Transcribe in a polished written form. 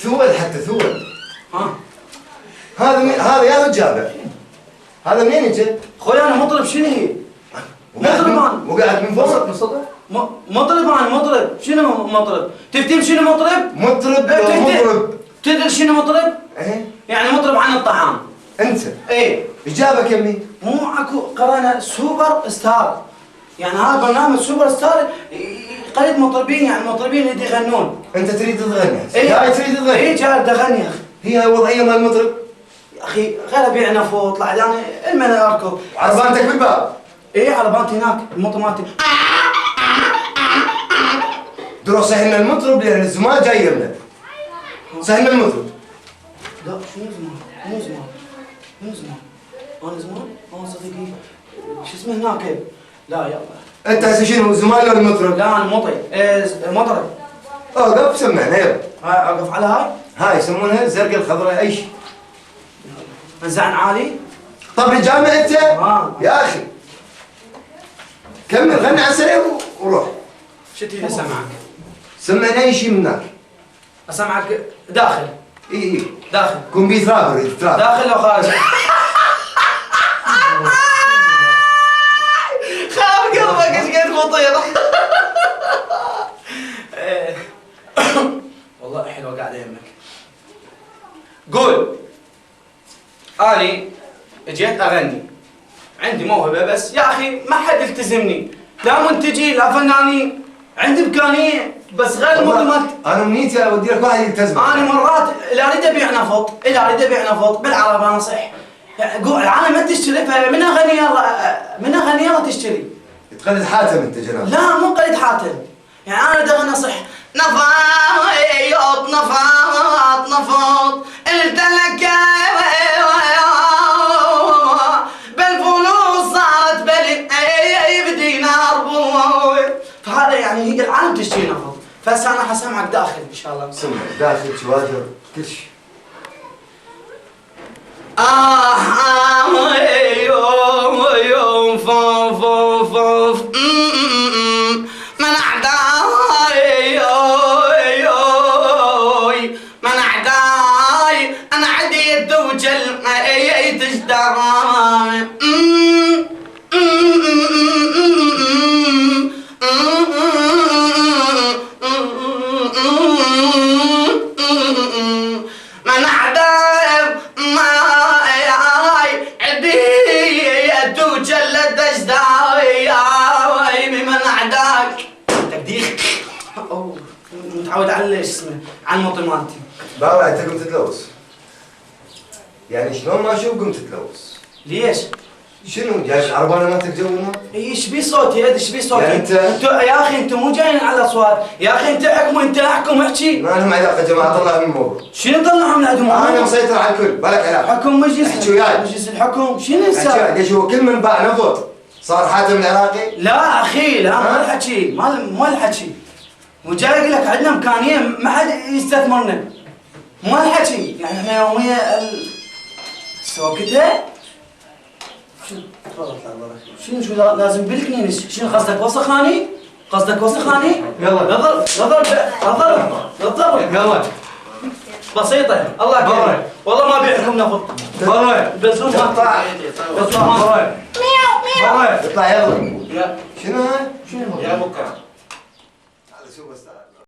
ثول حتى ثول. ها هذا يا هو جابر. هذا منين اجى؟ خوي انا مطرب شنو هي؟ مطرب انا. وقعد من فوق؟ مطرب انا مطرب، شنو مطرب؟ تفتهم شنو مطرب؟ مطرب. تدري شنو مطرب؟ ايه يعني مطرب عن الطعام. انت؟ ايه ايش جابك يمي؟ مو اكو قرانا سوبر ستار، يعني هذا برنامج سوبر ستار يقلد مطربين، يعني مطربين اللي يغنون. انت تريد تغني؟ ايه جاي تريد تغني؟ ايه جاي بدي اغني يا اخي. هي وضعيه مال المطرب؟ يا اخي غير ابيع نفط اطلع يعني المنا اركض. عربانتك بالباب؟ ايه عربانتي هناك المطر مالتي. درو سهلنا المطرب لان الزمان جاي لنا. سهلنا المطرب. لا شنو زمان؟ مو زمان. مو زمان. انا زمان؟ انا صديقي شو اسمه هناك؟ لا يلا. انت هسه شنو زمان ولا المطرب؟ لا انا مطرب. مطرب. اوقف سمعنا يلا. هاي اقف على هاي؟ هاي يسمونها الزرقاء الخضراء اي شيء. انزعن عالي؟ طب الجامع انت؟ يا اخي. كمل غني على السريع وروح. شو تريد اسمعك؟ سمعنا اي شيء من هناك. اسمعك داخل. اي داخل. كمبيوتر رابر داخل لو خارج. خاف قلبك ايش قد مطير. والله حلوه قاعده يمك. قول. اني جيت اغني، عندي موهبه بس يا اخي ما حد يلتزمني، لا منتجين لا فنانين، عندي امكانيه بس غير المقدمات. انا منيتي اودي لك واحد يلتزم. انا مرات لا اريد ابيع نفط، الا اريد ابيع نفط بالعرب انا صح. قول العالم ما تشتري، فمن اغني يلا من اغني يلا تشتري. تقلد حاتم انت جناب. لا مو قلد حاتم، يعني انا بدي اغني صح. نفاط نفاط نفاط قلت لك بالفلوس صارت بلد بدينار. فهذا يعني هي العالم تشتري نفط، فهسه انا حسمعك داخل ان شاء الله. سمع داخل شواجر كل شيء. يوم فوف فوف من اعداي من اعداي انا عديت وجل تشتغل. من اعداي عديت وجل تشتغل من اعداك. تقديخ. متعود على ايش اسمه على الموطن مالتي. بابا انت قمت تلوث. يعني شلون ما اشوف قمت تلوث؟ ليش؟ شنو جاي عربانه ما تتجونا؟ ايش بي صوتي؟ ايش بي صوتي؟ يعني انتوا يا اخي انتوا مو جايين على اصوات، يا اخي انت احكموا، انت احكم احكي. ما لهم علاقه يا جماعه، طلع من الموضوع. شنو طلعهم من عندهم؟ انا مسيطر على الكل، بالك علاقه. حكم مجلس. احكي وياي. مجلس الحكم، شنو السالفه؟ ليش هو كل من باع نفط صار حاتم العراقي؟ لا اخي لا مو الحكي، مو الحكي. وجاي اقول لك عندنا امكانيه ما حد يستثمرنا. مو الحكي، يعني احنا يوميا سوكتها. شو تفضل شو لازم بالكنينس؟ شنو قصدك وسخاني؟ قصدك وسخاني؟ يلا نظر يلا بسيطة. الله كريم والله ما بيعكم نفط. برا البنزون ما اطلع برا اطلع يلا. شنو هاي؟ شنو يا بكره. هذا سوبر ستار.